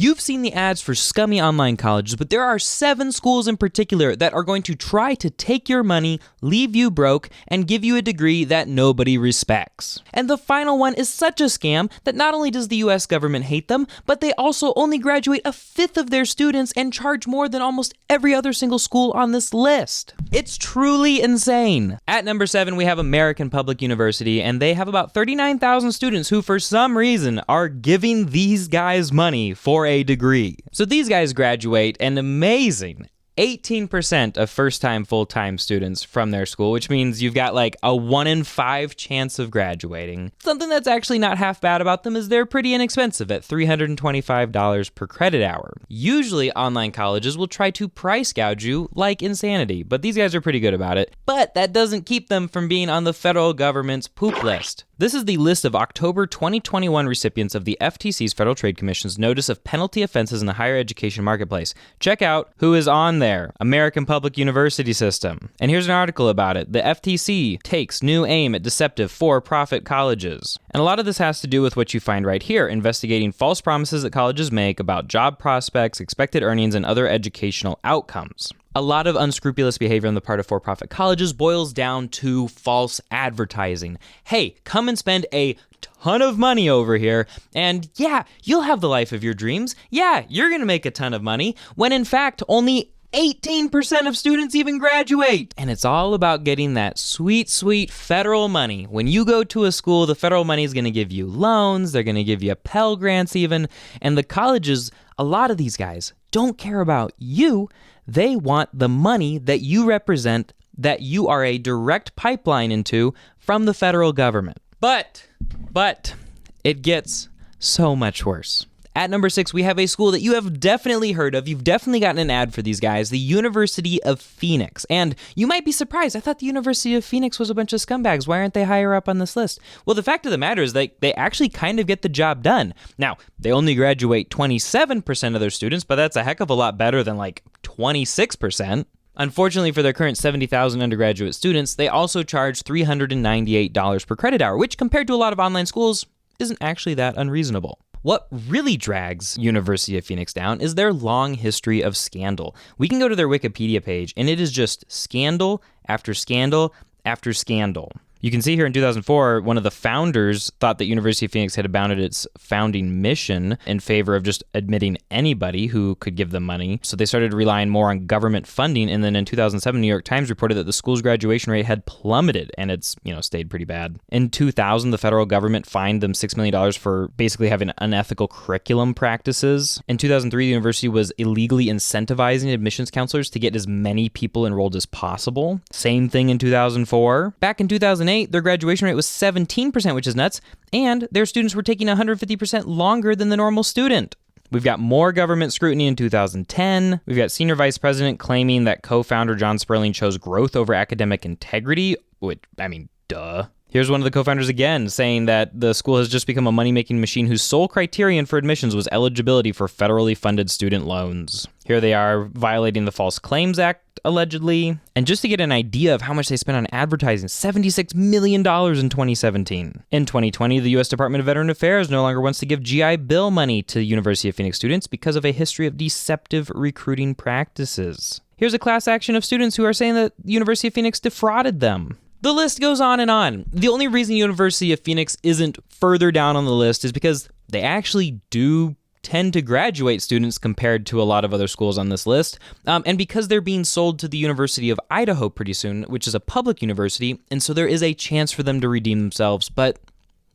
You've seen the ads for scummy online colleges, but there are 7 schools in particular that are going to try to take your money, leave you broke, and give you a degree that nobody respects. And the final one is such a scam that not only does the US government hate them, but they also only graduate a fifth of their students and charge more than almost every other single school on this list. It's truly insane. At number 7, we have American Public University, and they have about 39,000 students who, for some reason, are giving these guys money for a degree. So these guys graduate an amazing 18% of first-time, full-time students from their school, which means you've got like a 1 in 5 chance of graduating. Something that's actually not half bad about them is they're pretty inexpensive at $325 per credit hour. Usually, online colleges will try to price gouge you like insanity, but these guys are pretty good about it. But that doesn't keep them from being on the federal government's poop list. This is the list of October 2021 recipients of the FTC's Federal Trade Commission's Notice of Penalty Offenses in the Higher Education Marketplace. Check out who is on there. American Public University System. And here's an article about it. The FTC takes new aim at deceptive for-profit colleges. And a lot of this has to do with what you find right here, investigating false promises that colleges make about job prospects, expected earnings, and other educational outcomes. A lot of unscrupulous behavior on the part of for-profit colleges boils down to false advertising. Hey, come and spend a ton of money over here, and yeah, you'll have the life of your dreams. Yeah, you're gonna make a ton of money, when in fact, only 18% of students even graduate. And it's all about getting that sweet, sweet federal money. When you go to a school, the federal money is gonna give you loans, they're gonna give you Pell Grants even, and the colleges, a lot of these guys don't care about you. They want the money that you represent, that you are a direct pipeline into from the federal government. But it gets so much worse. At number 6, we have a school that you have definitely heard of. You've definitely gotten an ad for these guys, the University of Phoenix. And you might be surprised. I thought the University of Phoenix was a bunch of scumbags. Why aren't they higher up on this list? Well, the fact of the matter is they actually kind of get the job done. Now, they only graduate 27% of their students, but that's a heck of a lot better than like 26%. Unfortunately for their current 70,000 undergraduate students, they also charge $398 per credit hour, which compared to a lot of online schools isn't actually that unreasonable. What really drags University of Phoenix down is their long history of scandal. We can go to their Wikipedia page, and it is just scandal after scandal after scandal. You can see here in 2004, one of the founders thought that University of Phoenix had abandoned its founding mission in favor of just admitting anybody who could give them money. So they started relying more on government funding. And then in 2007, New York Times reported that the school's graduation rate had plummeted, and it's, stayed pretty bad. In 2000, the federal government fined them $6 million for basically having unethical curriculum practices. In 2003, the university was illegally incentivizing admissions counselors to get as many people enrolled as possible. Same thing in 2004. Back in 2008, their graduation rate was 17%, which is nuts, and their students were taking 150% longer than the normal student. We've got more government scrutiny in 2010. We've got senior vice president claiming that co-founder John Sperling chose growth over academic integrity, which, duh. Here's one of the co-founders again saying that the school has just become a money-making machine whose sole criterion for admissions was eligibility for federally funded student loans. Here they are violating the False Claims Act, allegedly. And just to get an idea of how much they spent on advertising, $76 million in 2017. In 2020, the U.S. Department of Veteran Affairs no longer wants to give GI Bill money to University of Phoenix students because of a history of deceptive recruiting practices. Here's a class action of students who are saying that University of Phoenix defrauded them. The list goes on and on. The only reason University of Phoenix isn't further down on the list is because they actually do tend to graduate students compared to a lot of other schools on this list, and because they're being sold to the University of Idaho pretty soon, which is a public university, and so there is a chance for them to redeem themselves, but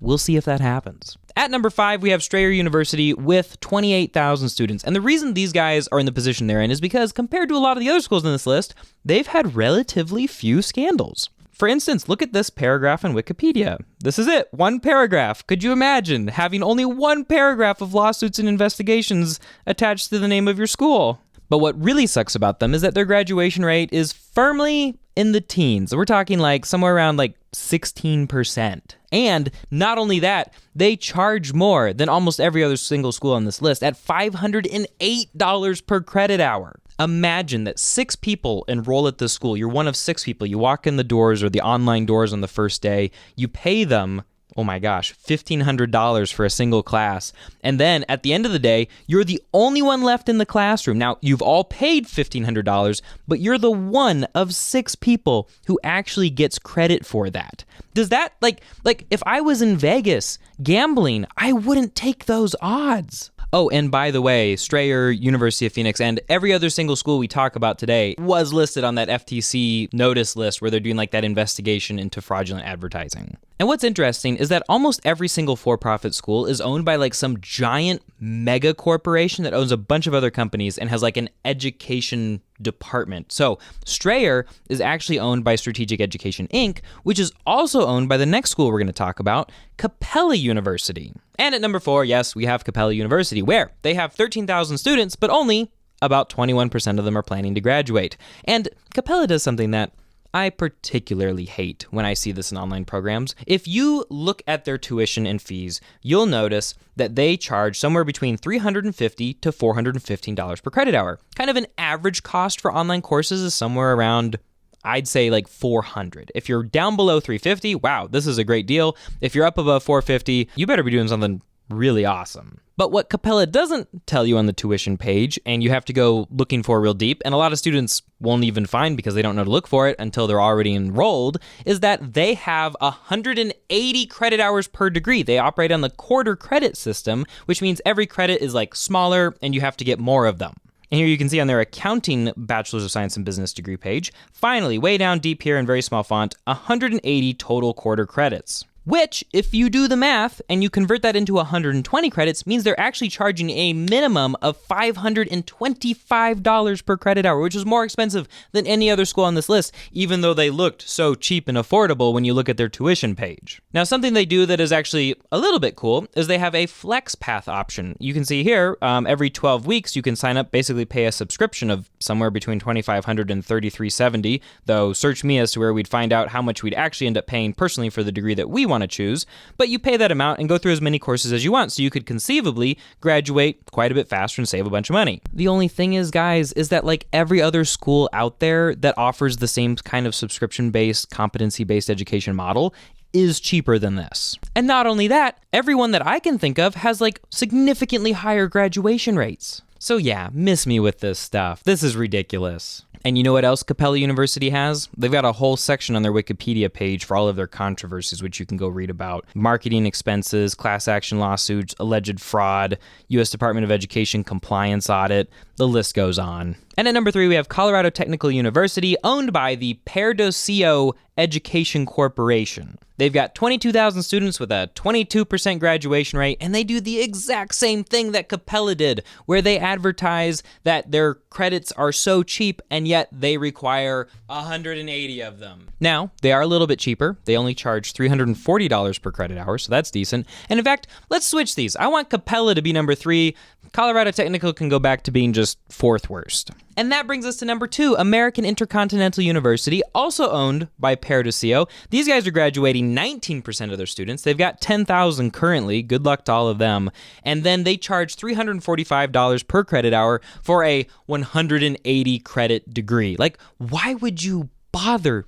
we'll see if that happens. At number 5, we have Strayer University with 28,000 students, and the reason these guys are in the position they're in is because compared to a lot of the other schools on this list, they've had relatively few scandals. For instance, look at this paragraph in Wikipedia. This is it, one paragraph. Could you imagine having only one paragraph of lawsuits and investigations attached to the name of your school? But what really sucks about them is that their graduation rate is firmly in the teens. We're talking like somewhere around like 16%. And not only that, they charge more than almost every other single school on this list at $508 per credit hour. Imagine that 6 people enroll at this school. You're one of 6 people. You walk in the doors or the online doors on the first day. You pay them oh my gosh, $1,500 for a single class. And then at the end of the day, you're the only one left in the classroom. Now, you've all paid $1,500, but you're the one of 6 people who actually gets credit for that. Does that, like if I was in Vegas gambling, I wouldn't take those odds. Oh, and by the way, Strayer, University of Phoenix, and every other single school we talk about today was listed on that FTC notice list where they're doing like that investigation into fraudulent advertising. And what's interesting is that almost every single for-profit school is owned by like some giant mega corporation that owns a bunch of other companies and has like an education department. So Strayer is actually owned by Strategic Education, Inc., which is also owned by the next school we're going to talk about, Capella University. And at number 4, yes, we have Capella University, where they have 13,000 students, but only about 21% of them are planning to graduate. And Capella does something that I particularly hate when I see this in online programs. If you look at their tuition and fees, you'll notice that they charge somewhere between $350 to $415 per credit hour. Kind of an average cost for online courses is somewhere around, I'd say like $400. If you're down below $350, wow, this is a great deal. If you're up above $450, you better be doing something really awesome. But what Capella doesn't tell you on the tuition page, and you have to go looking for real deep, and a lot of students won't even find because they don't know to look for it until they're already enrolled, is that they have 180 credit hours per degree. They operate on the quarter credit system, which means every credit is like smaller and you have to get more of them. And here you can see on their accounting Bachelor's of Science and Business degree page, finally, way down deep here in very small font, 180 total quarter credits. Which, if you do the math and you convert that into 120 credits, means they're actually charging a minimum of $525 per credit hour, which is more expensive than any other school on this list, even though they looked so cheap and affordable when you look at their tuition page. Now, something they do that is actually a little bit cool is they have a flex path option. You can see here, every 12 weeks, you can sign up, basically pay a subscription of somewhere between $2,500 and $3,370, though search me as to where we'd find out how much we'd actually end up paying personally for the degree that we want to choose, but you pay that amount and go through as many courses as you want, so you could conceivably graduate quite a bit faster and save a bunch of money. The only thing is, guys, is that like every other school out there that offers the same kind of subscription-based, competency-based education model is cheaper than this. And not only that, everyone that I can think of has like significantly higher graduation rates. So yeah, miss me with this stuff. This is ridiculous. And you know what else Capella University has? They've got a whole section on their Wikipedia page for all of their controversies, which you can go read about. Marketing expenses, class action lawsuits, alleged fraud, U.S. Department of Education compliance audit. The list goes on. And at number 3, we have Colorado Technical University, owned by the Perdoceo Education Corporation. They've got 22,000 students with a 22% graduation rate, and they do the exact same thing that Capella did, where they advertise that their credits are so cheap, and yet they require 180 of them. Now, they are a little bit cheaper. They only charge $340 per credit hour, so that's decent. And in fact, let's switch these. I want Capella to be number 3. Colorado Technical can go back to being just 4th worst. And that brings us to number 2, American Intercontinental University, also owned by Perdoceo. These guys are graduating 19% of their students. They've got 10,000 currently. Good luck to all of them. And then they charge $345 per credit hour for a 180 credit degree. Like, why would you bother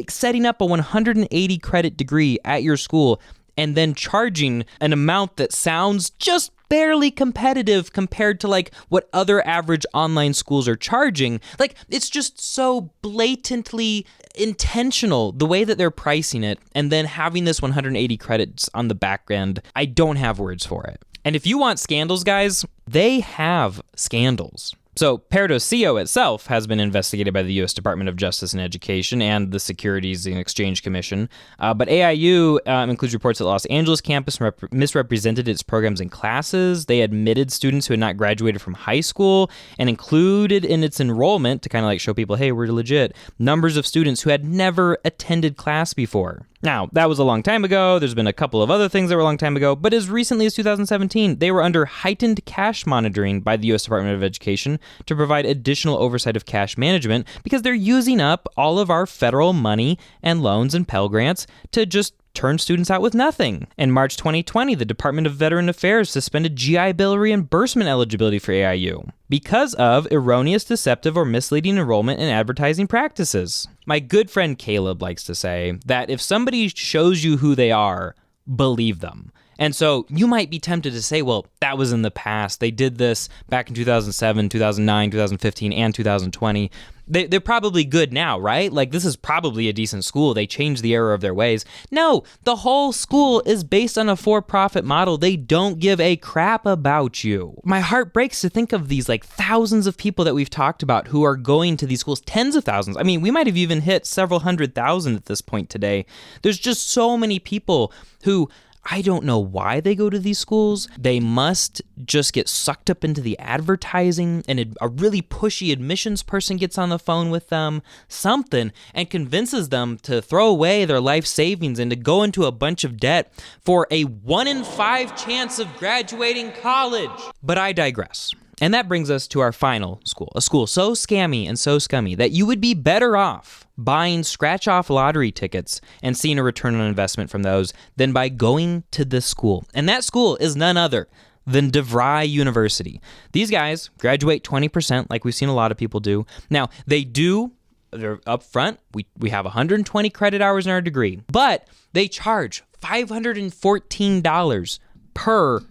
setting up a 180 credit degree at your school and then charging an amount that sounds just barely competitive compared to like what other average online schools are charging? Like, it's just so blatantly intentional the way that they're pricing it, and then having this 180 credits on the back end. I don't have words for it. And if you want scandals, guys, they have scandals. So Perdoceo itself has been investigated by the U.S. Department of Justice and Education and the Securities and Exchange Commission. But AIU includes reports that the Los Angeles campus misrepresented its programs and classes. They admitted students who had not graduated from high school and included in its enrollment, to kind of like show people, hey, we're legit, numbers of students who had never attended class before. Now, that was a long time ago. There's been a couple of other things that were a long time ago, but as recently as 2017, they were under heightened cash monitoring by the U.S. Department of Education to provide additional oversight of cash management, because they're using up all of our federal money and loans and Pell Grants to just turn students out with nothing. In March 2020, the Department of Veteran Affairs suspended GI Bill reimbursement eligibility for AIU because of erroneous, deceptive, or misleading enrollment and advertising practices. My good friend Caleb likes to say that if somebody shows you who they are, believe them. And so you might be tempted to say, well, that was in the past. They did this back in 2007, 2009, 2015, and 2020. They're probably good now, right? Like, this is probably a decent school. They changed the error of their ways. No, the whole school is based on a for-profit model. They don't give a crap about you. My heart breaks to think of these like thousands of people that we've talked about who are going to these schools, tens of thousands. I mean, we might have even hit several 100,000 at this point today. There's just so many people who, I don't know why they go to these schools. They must just get sucked up into the advertising, and a really pushy admissions person gets on the phone with them, something, and convinces them to throw away their life savings and to go into a bunch of debt for a 1 in 5 chance of graduating college. But I digress. And that brings us to our final school, a school so scammy and so scummy that you would be better off buying scratch-off lottery tickets and seeing a return on investment from those than by going to this school. And that school is none other than DeVry University. These guys graduate 20%, like we've seen a lot of people do. Now, they're up front, we have 120 credit hours in our degree, but they charge $514 per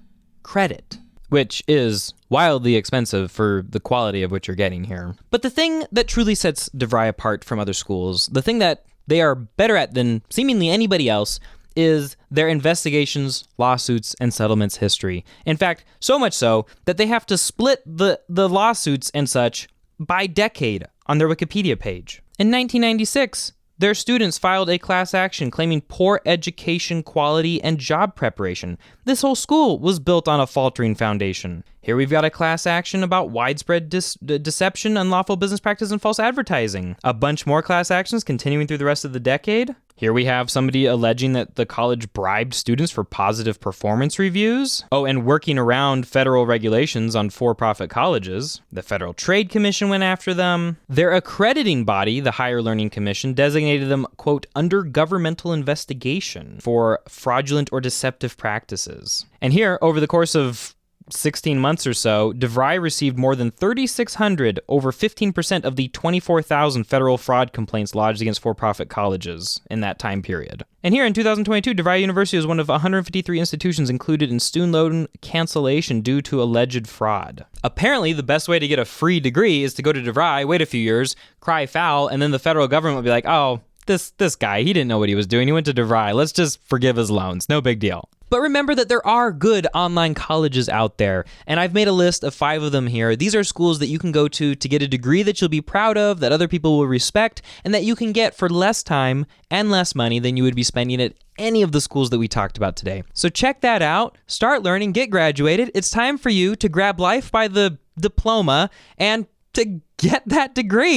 credit, which is wildly expensive for the quality of what you're getting here. But the thing that truly sets DeVry apart from other schools, the thing that they are better at than seemingly anybody else, is their investigations, lawsuits, and settlements history. In fact, so much so that they have to split the lawsuits and such by decade on their Wikipedia page. In 1996, their students filed a class action claiming poor education quality and job preparation. This whole school was built on a faltering foundation. Here we've got a class action about widespread deception, unlawful business practice, and false advertising. A bunch more class actions continuing through the rest of the decade. Here we have somebody alleging that the college bribed students for positive performance reviews. Oh, and working around federal regulations on for-profit colleges. The Federal Trade Commission went after them. Their accrediting body, the Higher Learning Commission, designated them, quote, under governmental investigation for fraudulent or deceptive practices. And here, over the course of 16 months or so, DeVry received more than 3,600, over 15% of the 24,000 federal fraud complaints lodged against for-profit colleges in that time period. And here in 2022, DeVry University was one of 153 institutions included in student loan cancellation due to alleged fraud. Apparently, the best way to get a free degree is to go to DeVry, wait a few years, cry foul, and then the federal government will be like, oh, this guy, he didn't know what he was doing. He went to DeVry. Let's just forgive his loans. No big deal. But remember that there are good online colleges out there, and I've made a list of 5 of them here. These are schools that you can go to get a degree that you'll be proud of, that other people will respect, and that you can get for less time and less money than you would be spending at any of the schools that we talked about today. So check that out, start learning, get graduated. It's time for you to grab life by the diploma and to get that degree.